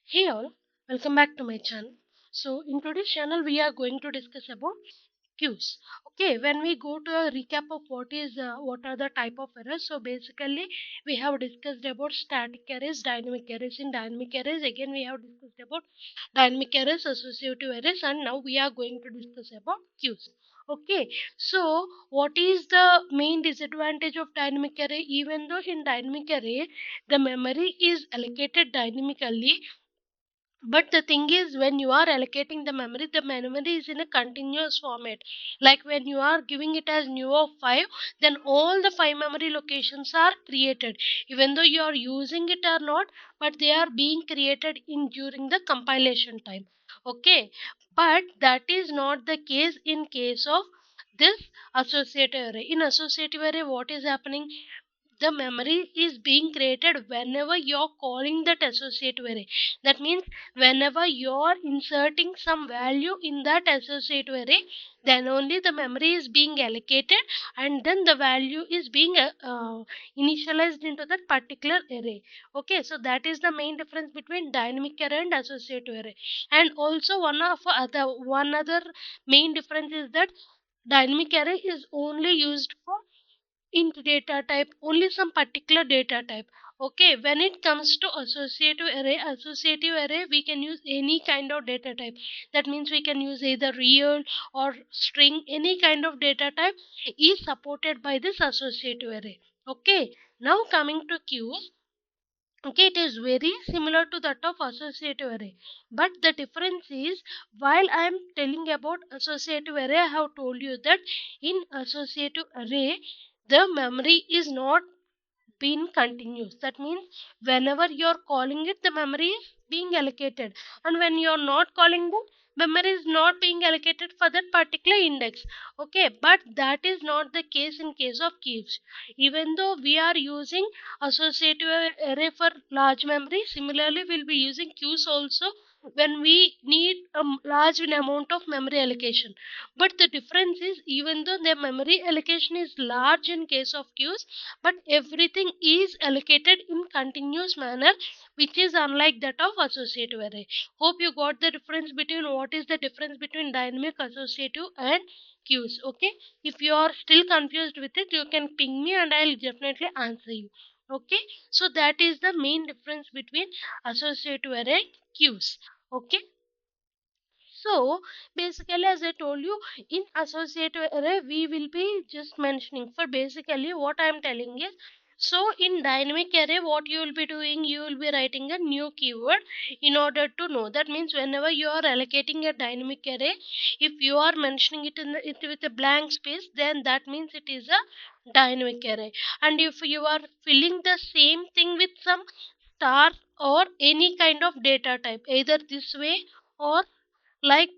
Hey all, welcome back to my channel. So in today's channel we are going to discuss about queues. Okay, when we go to a recap of what are the type of errors. So basically we have discussed about static arrays, dynamic arrays. In dynamic arrays again we have discussed about dynamic arrays, associative arrays, and now we are going to discuss about queues. Okay, so what is the main disadvantage of dynamic array? Even though in dynamic array the memory is allocated dynamically, but the thing is, when you are allocating the memory is in a continuous format. Like when you are giving it as new of 5, then all the 5 memory locations are created. Even though you are using it or not, but they are being created in during the compilation time. Okay, but that is not the case in case of this associative array. In associative array, what is happening? The memory is being created whenever you're calling that associative array. That means whenever you're inserting some value in that associative array, then only the memory is being allocated, and then the value is being initialized into that particular array. Okay, so that is the main difference between dynamic array and associative array. And also one other main difference is that dynamic array is only used for int data type, only some particular data type. Okay, when it comes to associative array we can use any kind of data type. That means we can use either real or string. Any kind of data type is supported by this associative array. Okay, now coming to queues. Okay, it is very similar to that of associative array, but the difference is, while I am telling about associative array, I have told you that in associative array the memory is not being continuous. That means whenever you are calling it, the memory is being allocated, and when you are not calling that, memory is not being allocated for that particular index. Okay, but that is not the case in case of queues. Even though we are using associative array for large memory, similarly we'll be using queues also when we need a large amount of memory allocation. But the difference is, even though the memory allocation is large in case of queues, but everything is allocated in continuous manner, which is unlike that of associative array. Hope you got the difference between what is the difference between dynamic, associative, and queues. Okay, if you are still confused with it, you can ping me and I'll definitely answer you. Okay, so that is the main difference between associative array and queues. Okay, so basically, as I told you, in associative array, we will be just mentioning. For basically, what I am telling is, so in dynamic array, what you will be doing, you will be writing a new keyword in order to know. That means whenever you are allocating a dynamic array, if you are mentioning it with a blank space, then that means it is a dynamic array. And if you are filling the same thing with some star or any kind of data type, either this way or like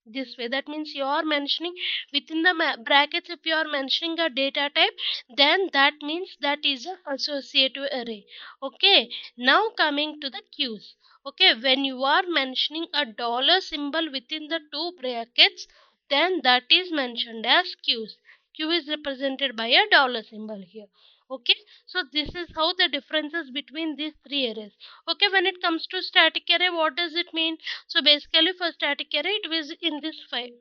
this way, that means you are mentioning within the brackets. If you are mentioning a data type, then that means that is a associative array. Okay, now coming to the queues. Okay, when you are mentioning a dollar symbol within the two brackets, then that is mentioned as queues. Q is represented by a dollar symbol here. Okay, so this is how the differences between these three arrays. Okay, when it comes to static array, what does it mean? So basically for static array, it was in this file,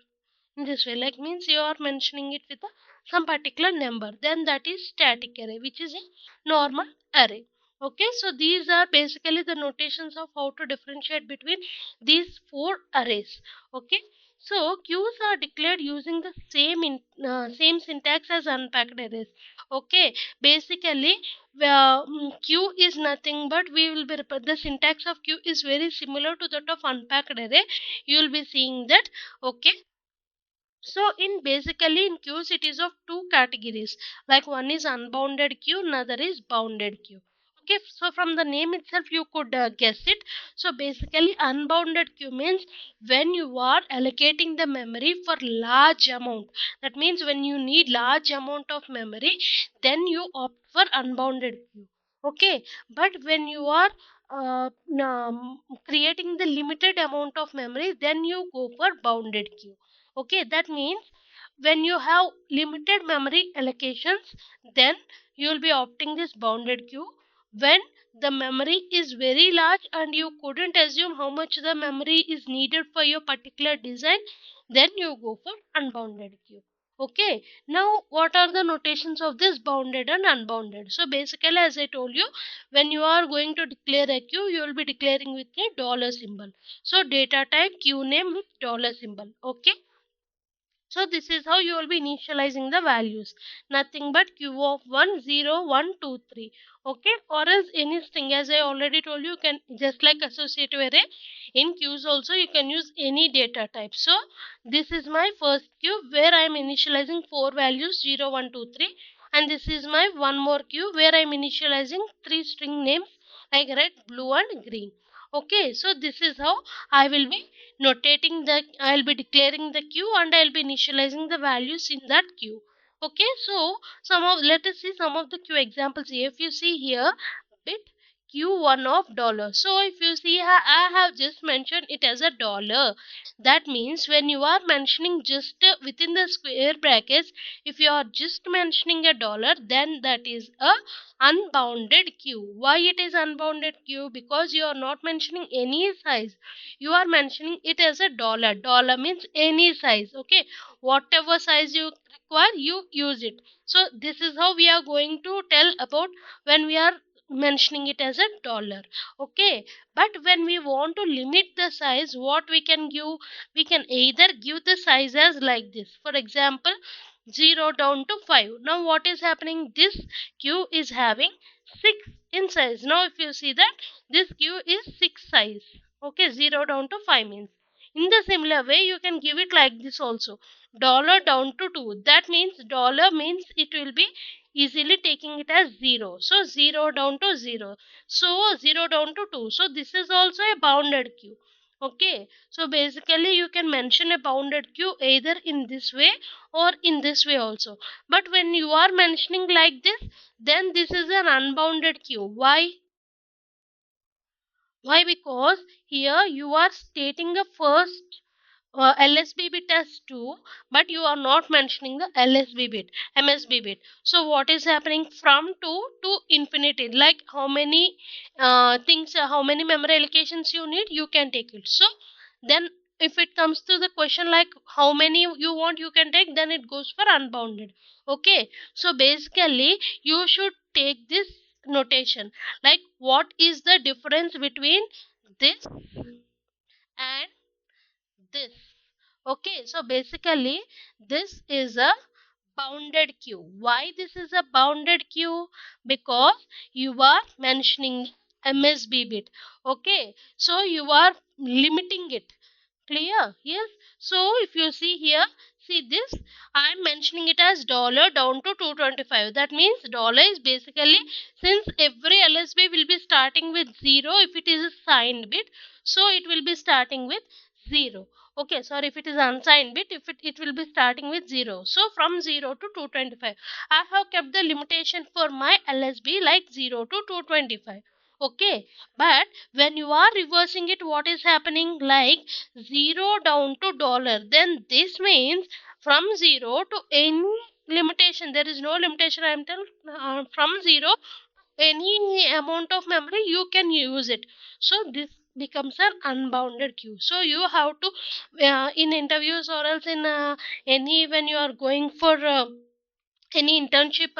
in this way, like means you are mentioning it with some particular number, then that is static array, which is a normal array. Okay, so these are basically the notations of how to differentiate between these four arrays. Okay, so queues are declared using the same syntax as unpacked arrays. Okay, basically queue is nothing but we will be the syntax of queue is very similar to that of unpacked array. You will be seeing that. Okay, so in basically in queues it is of two categories, like one is unbounded queue, another is bounded queue. Okay, so from the name itself you could guess it. So basically unbounded queue means when you are allocating the memory for large amount. That means when you need large amount of memory, then you opt for unbounded queue. Okay, but when you are creating the limited amount of memory, then you go for bounded queue. Okay, that means when you have limited memory allocations, then you will be opting this bounded queue. When the memory is very large and you couldn't assume how much the memory is needed for your particular design, then you go for unbounded queue. Okay, now what are the notations of this bounded and unbounded? So basically, as I told you, when you are going to declare a queue, you will be declaring with a dollar symbol. So data type queue name with dollar symbol. Okay, so this is how you will be initializing the values. Nothing but queue of 1, 0, 1, 2, 3. Okay, or else any string, as I already told you, you can just like associative array. In queues also you can use any data type. So this is my first queue where I am initializing 4 values 0, 1, 2, 3. And this is my one more queue where I am initializing 3 string names like red, blue and green. Okay, so this is how I will be notating the I'll be declaring the queue and I'll be initializing the values in that queue. Okay, so let us see some of the queue examples here. If you see here, bit q1 of dollar. So if you see, I have just mentioned it as a dollar. That means when you are mentioning just within the square brackets, if you are just mentioning a dollar, then that is a unbounded queue. Why it is unbounded queue? Because you are not mentioning any size, you are mentioning it as a dollar. Dollar means any size. Okay, whatever size you require, you use it. So this is how we are going to tell about when we are mentioning it as a dollar. Okay, but when we want to limit the size, what we can give, we can either give the size as like this. For example, 0 down to 5. Now what is happening, this queue is having 6 in size. Now if you see that this queue is 6 size. Okay, 0 down to 5 means. In the similar way, you can give it like this also. Dollar down to 2. That means dollar means it will be easily taking it as 0. So 0 down to 0. So 0 down to 2. So this is also a bounded queue. Okay. So basically you can mention a bounded queue either in this way or in this way also. But when you are mentioning like this, then this is an unbounded queue. Why? Why? Because here you are stating the first LSB bit as 2, but you are not mentioning the LSB bit, MSB bit. So what is happening from 2 to infinity? Like how many how many memory allocations you need, you can take it. So then if it comes to the question like how many you want, you can take, then it goes for unbounded. Okay, so basically you should take this notation, like what is the difference between this and this. Okay, so basically this is a bounded queue. Why this is a bounded queue? Because you are mentioning MSB bit. Okay, so you are limiting it. Clear? Yes. So if you see here, see this, I am mentioning it as dollar down to 225. That means dollar is basically, since every LSB will be starting with 0 if it is a signed bit, so it will be starting with 0. Okay, sorry, if it is unsigned bit, if it will be starting with 0. So from 0 to 225. I have kept the limitation for my LSB like 0 to 225. Okay, but when you are reversing it, what is happening, like 0 down to dollar, then this means from 0 to any limitation, there is no limitation, I am telling, from 0 any amount of memory you can use it. So this becomes an unbounded queue. So you have to in interviews or else in any, when you are going for any internship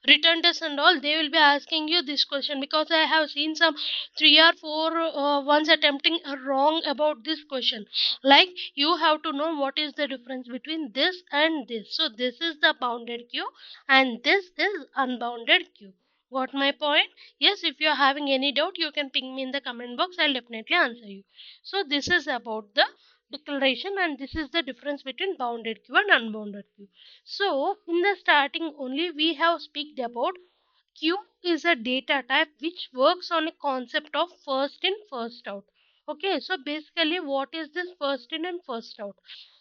return test and all, they will be asking you this question, because I have seen some 3 or 4 ones attempting wrong about this question. Like you have to know what is the difference between this and this. So this is the bounded queue and this is unbounded queue. Got my point? Yes, if you are having any doubt, you can ping me in the comment box, I'll definitely answer you. So this is about the declaration, and this is the difference between bounded queue and unbounded queue. So in the starting only we have speak about queue is a data type which works on a concept of first in first out. Okay, so basically what is this first in and first out?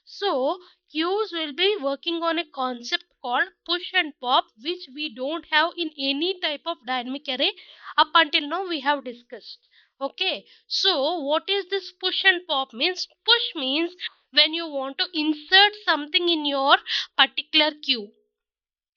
So queues will be working on a concept called push and pop, which we don't have in any type of dynamic array up until now we have discussed. Okay, so what is this push and pop means? Push means when you want to insert something in your particular queue.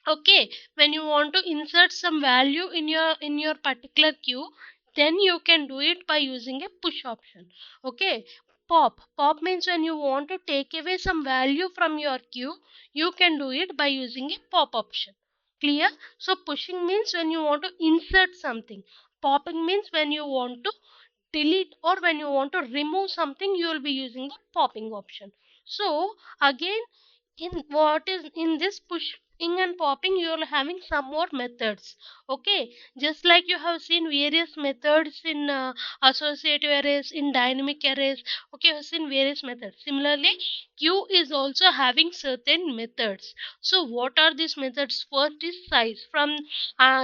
Okay, when you want to insert some value in your particular queue, then you can do it by using a push option. Okay, pop means when you want to take away some value from your queue, you can do it by using a pop option. Clear? So pushing means when you want to insert something, popping means when you want to delete or when you want to remove something, you will be using the popping option. So again, in what is in this pushing and popping, you are having some more methods. Okay, just like you have seen various methods in associative arrays, in dynamic arrays. Okay, you have seen various methods. Similarly, queue is also having certain methods. So what are these methods? First is size. From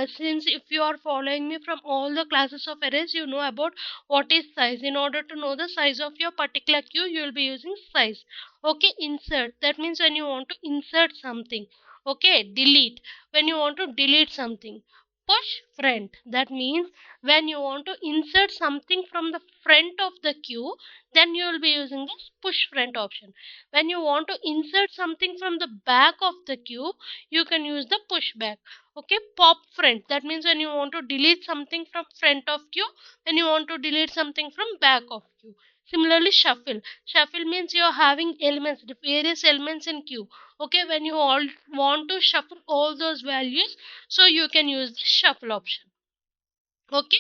since if you are following me from all the classes of arrays, you know about what is size. In order to know the size of your particular queue, you will be using size. Okay, insert, that means when you want to insert something. Okay, delete, when you want to delete something. Push front, that means when you want to insert something from the front of the queue, then you will be using this push front option. When you want to insert something from the back of the queue, you can use the push back. Okay, pop front, that means when you want to delete something from front of queue, when you want to delete something from back of queue. Similarly, shuffle. Shuffle means you are having elements, the various elements in queue. Okay, when you all want to shuffle all those values, so you can use the shuffle option. Okay,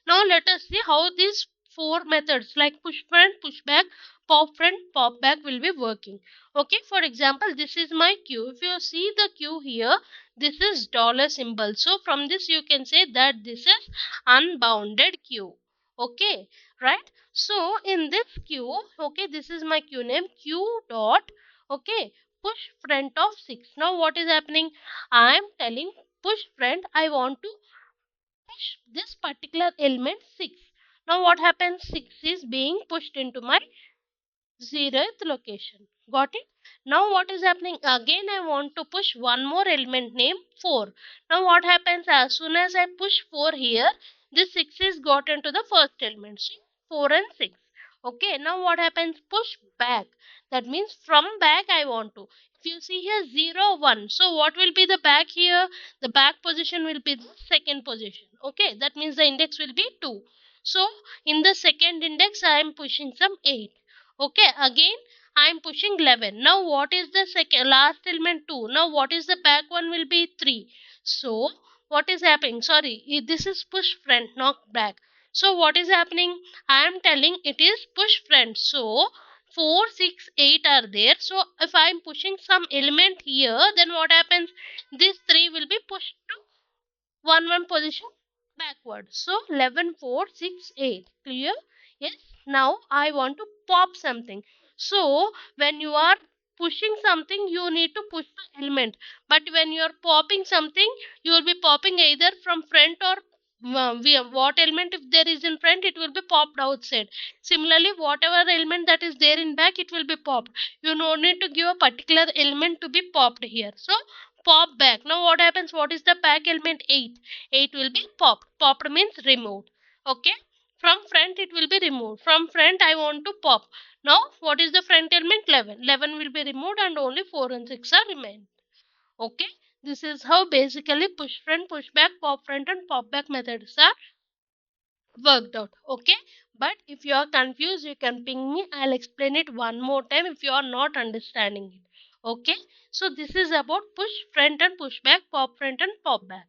now let us see how these four methods like push front, push back, pop front, pop back will be working. Okay, for example, this is my queue. If you see the queue here, this is dollar symbol. So from this you can say that this is unbounded queue. Okay, right? So in this queue, okay, this is my queue name, queue dot, okay, push front of 6. Now what is happening? I am telling push front, I want to push this particular element 6. Now what happens? 6 is being pushed into my 0th location. Got it? Now what is happening? Again I want to push one more element name 4. Now what happens? As soon as I push 4 here, this 6 is got into the first element. So 4 and 6. Okay, now what happens? Push back. That means from back I want to. If you see here 0, 1. So what will be the back here? The back position will be the second position. Okay, that means the index will be 2. So in the second index I am pushing some 8. Okay, again I am pushing 11. Now what is the second last element? 2. Now what is the back one will be 3. So what is happening? Sorry, this is push front, not back. So what is happening? I am telling it is push front. So 4, 6, 8 are there. So if I am pushing some element here, then what happens? This 3 will be pushed to 1 position backward. So 11, 4, 6, 8. Clear? Yes. Now I want to pop something. So when you are pushing something, you need to push the element. But when you are popping something, you will be popping either from front or what element if there is in front, it will be popped outside. Similarly, whatever element that is there in back, it will be popped. You no need to give a particular element to be popped here. So pop back. Now what happens? What is the back element? 8. 8 will be popped. Popped means removed. Okay. From front it will be removed. From front I want to pop. Now what is the front element? 11. 11 will be removed and only 4 and 6 are remain. Okay. This is how basically push front, push back, pop front and pop back methods are worked out. Okay, but if you are confused, you can ping me. I'll explain it one more time if you are not understanding it. Okay, so this is about push front and push back, pop front and pop back.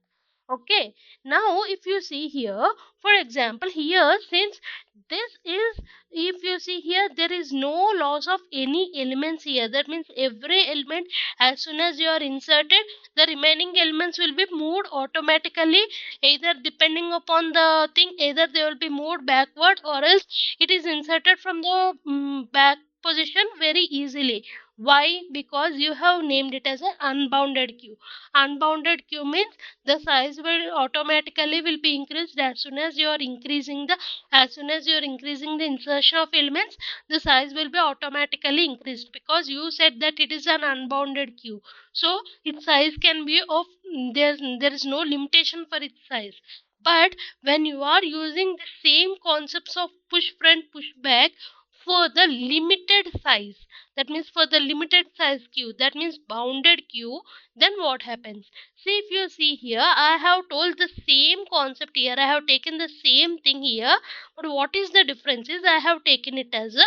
Okay, now if you see here, for example, here since this is, if you see here, there is no loss of any elements here. That means every element, as soon as you are inserted, the remaining elements will be moved automatically, either depending upon the thing, either they will be moved backward or else it is inserted from the back position very easily. Why? Because you have named it as an unbounded queue. Unbounded queue means the size will automatically will be increased as soon as you are increasing the, as soon as you are increasing the insertion of elements, the size will be automatically increased because you said that it is an unbounded queue. So its size can be of, there is no limitation for its size. But when you are using the same concepts of push front, push back, for the limited size, that means for the limited size queue, that means bounded queue, then what happens? See, if you see here, I have told the same concept here, I have taken the same thing here, but what is the difference is I have taken it as a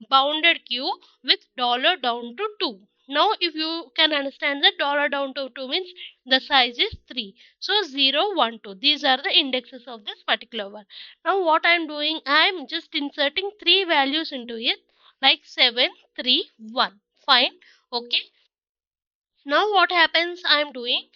bounded queue with dollar down to 2. Now if you can understand that dollar down to 2 means the size is 3, so 0 1 2, these are the indexes of this particular one. Now what I am doing, I am just inserting three values into it, like 7 3 1. Fine. Okay. Now what happens, I am doing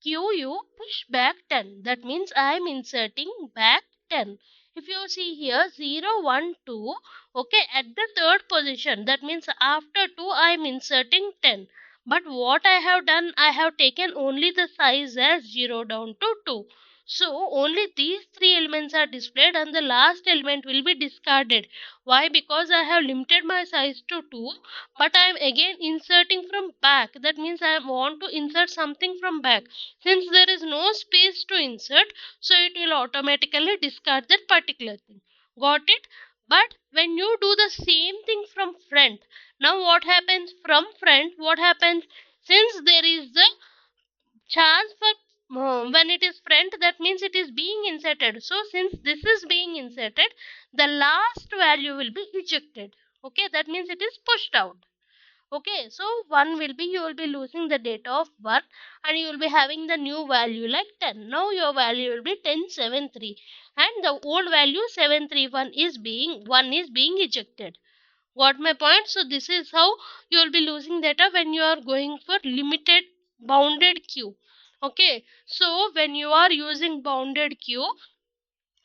QU push back 10. That means I am inserting back 10. If you see here 0 1 2, okay, at the third position, that means after 2 I am inserting 10. But what I have done, I have taken only the size as 0 down to 2. So only these three elements are displayed and the last element will be discarded. Why? Because I have limited my size to 2, but I am again inserting from back. That means I want to insert something from back. Since there is no space to insert, so it will automatically discard that particular thing. Got it? But when you do the same thing from front, now what happens from front? What happens? Since there is the chance for when it is front, that means it is being inserted. So since this is being inserted, the last value will be ejected. Okay, that means it is pushed out. Okay, so 1 will be, you will be losing the data of 1 and you will be having the new value like 10. Now your value will be 1073 and the old value 731 is being 1 is being ejected. Got my point? So this is how you will be losing data when you are going for limited bounded queue. Okay, so when you are using bounded queue,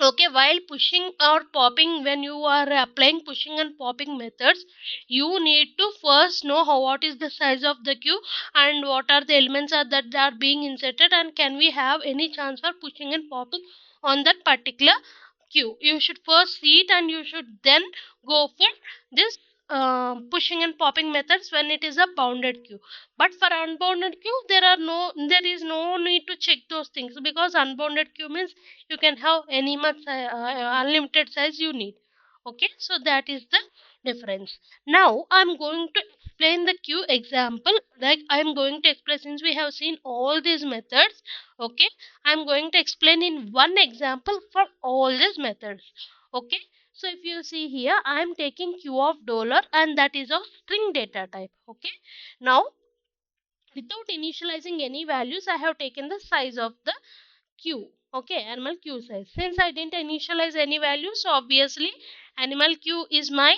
okay, while pushing or popping, when you are applying pushing and popping methods, you need to first know what is the size of the queue and what are the elements that are being inserted, and can we have any chance for pushing and popping on that particular queue. You should first see it and you should then go for this pushing and popping methods when it is a bounded queue. But for unbounded queue, there is no need to check those things, because unbounded queue means you can have any much unlimited size you need. Okay, so that is the difference. Now I'm going to explain the queue example. Like I'm going to explain, since we have seen all these methods, okay, I'm going to explain in one example for all these methods. Okay, so if you see here, I'm taking queue of dollar and that is of string data type. Okay, now without initializing any values, I have taken the size of the queue. Okay, animal queue size. Since I didn't initialize any values, so obviously animal queue is my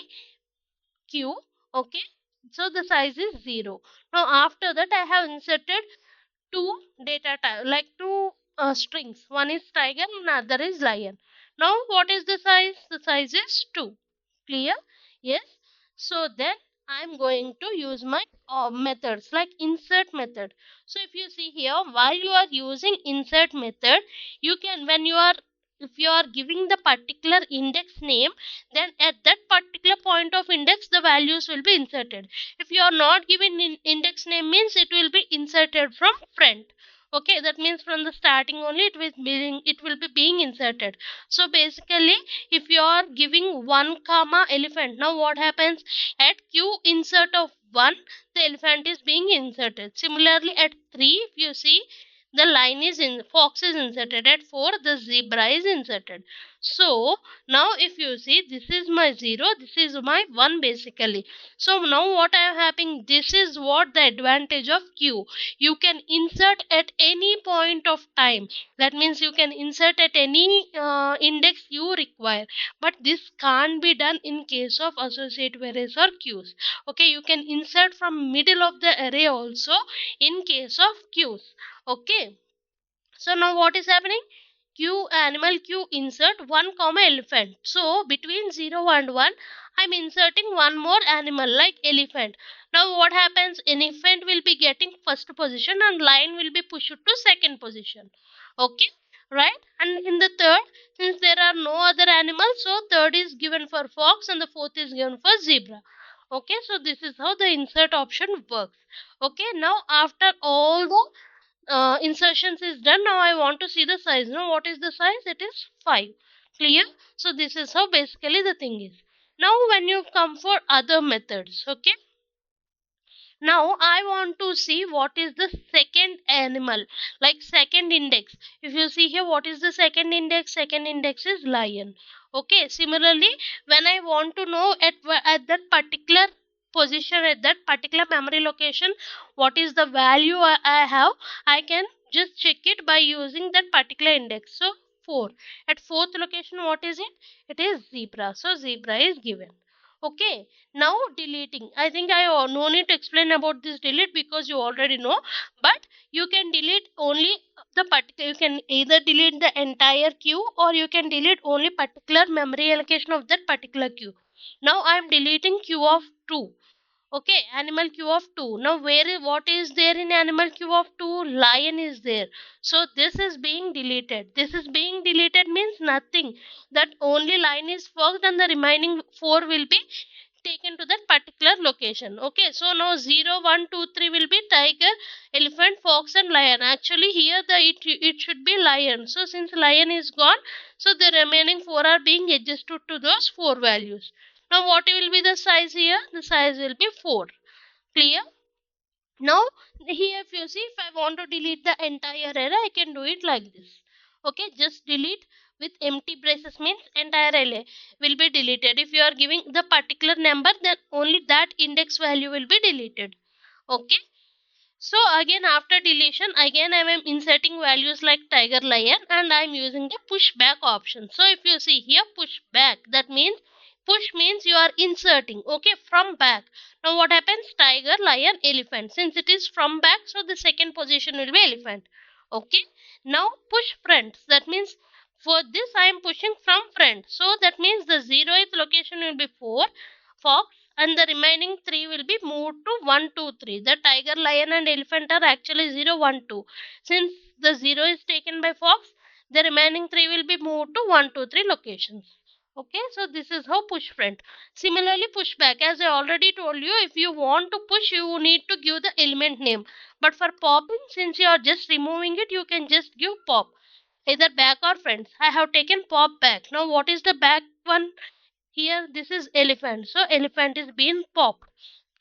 queue. Okay, so the size is 0. Now after that, I have inserted two data type, like two strings. One is tiger and another is lion. Now what is the size? The size is 2. Clear? Yes. So then I'm going to use my methods like insert method. So if you see here, while you are using insert method, you can, when you are, if you are giving the particular index name, then at that particular point of index the values will be inserted. If you are not giving index name, means it will be inserted from front. Okay, that means from the starting only it will be being inserted. So basically, if you are giving 1 comma elephant, now what happens? At q insert of 1, the elephant is being inserted. Similarly at 3, if you see, the line is in, fox is inserted. At 4, the zebra is inserted. So now if you see, this is my 0, this is my 1 basically. So now what I am having, this is what the advantage of q. You can insert at any point of time. That means you can insert at any index you require. But this can't be done in case of associative arrays or queues. Okay, you can insert from middle of the array also in case of queues. Okay, so now what is happening? Q animal q insert 1 comma elephant. So between 0 and 1, I'm inserting one more animal like elephant. Now what happens? Elephant will be getting first position and lion will be pushed to second position. Okay, right? And in the third, since there are no other animals, so third is given for fox and the fourth is given for zebra. Okay, so this is how the insert option works. Okay, now after all the insertions is done, now I want to see the size. Now what is the size? It is 5. Clear? So this is how basically the thing is. Now when you come for other methods, okay, now I want to see what is the second animal, like second index. If you see here, what is the second index? Second index is lion. Okay. Similarly, when I want to know at that particular position, at that particular memory location, what is the value I have, I can just check it by using that particular index. So 4. At fourth location, what is it? It is zebra. So zebra is given. Okay. Now deleting. I think I no need to explain about this delete because you already know. But you can delete only the particular. You can either delete the entire queue or you can delete only particular memory allocation of that particular queue. Now I am deleting queue of 2. Okay, animal queue of 2. Now what is there in animal queue of 2? Lion is there. So this is being deleted. This is being deleted means nothing. That only line is first and the remaining 4 will be taken to that particular location. Okay, so now 0, 1, 2, 3 will be tiger, elephant, fox and lion. Actually here it should be lion. So since lion is gone, so the remaining 4 are being adjusted to those 4 values. Now what will be the size here? The size will be 4. Clear? Now here if you see, if I want to delete the entire array, I can do it like this. Okay, just delete with empty braces means entire array will be deleted. If you are giving the particular number, then only that index value will be deleted. Okay. So again after deletion, again I am inserting values like tiger, lion and I am using the push back option. So if you see here, push back, that means push means you are inserting, okay, from back. Now what happens? Tiger, lion, elephant. Since it is from back, so the second position will be elephant. Okay. Now push front, that means for this I am pushing from front. So that means the 0th location will be 4, fox, and the remaining 3 will be moved to 1, 2, 3. The tiger, lion and elephant are actually 0, 1, 2. Since the 0 is taken by fox, the remaining 3 will be moved to 1, 2, 3 locations. Okay, so this is how push front. Similarly, push back. As I already told you, if you want to push, you need to give the element name. But for popping, since you are just removing it, you can just give pop. Either back or front. I have taken pop back. Now what is the back one? Here this is elephant. So elephant is being popped,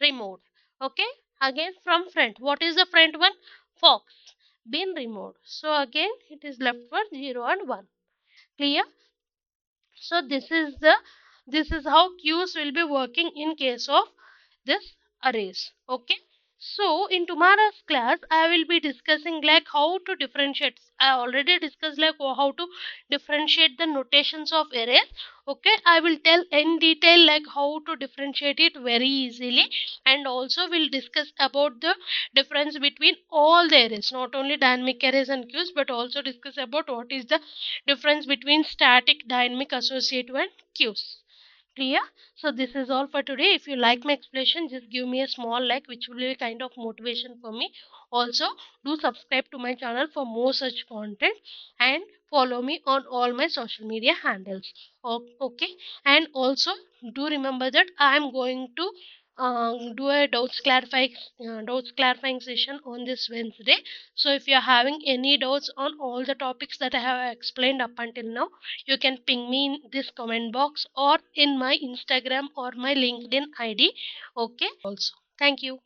removed. Okay. Again from front. What is the front one? Fox. Been removed. So again it is left for 0 and 1. Clear? So this is how queues will be working in case of this arrays. Okay. So in tomorrow's class I will be discussing like how to differentiate. I already discussed like how to differentiate the notations of arrays. Okay, I will tell in detail like how to differentiate it very easily, and also we'll discuss about the difference between all the arrays, not only dynamic arrays and queues, but also discuss about what is the difference between static, dynamic, associative and queues. Clear? So this is all for today. If you like my explanation, just give me a small like, which will be a kind of motivation for me. Also, do subscribe to my channel for more such content and follow me on all my social media handles. Okay, and also do remember that I am going to do a doubts clarifying session on this Wednesday. So if you are having any doubts on all the topics that I have explained up until now, you can ping me in this comment box or in my Instagram or my LinkedIn ID. Okay, also. Thank you.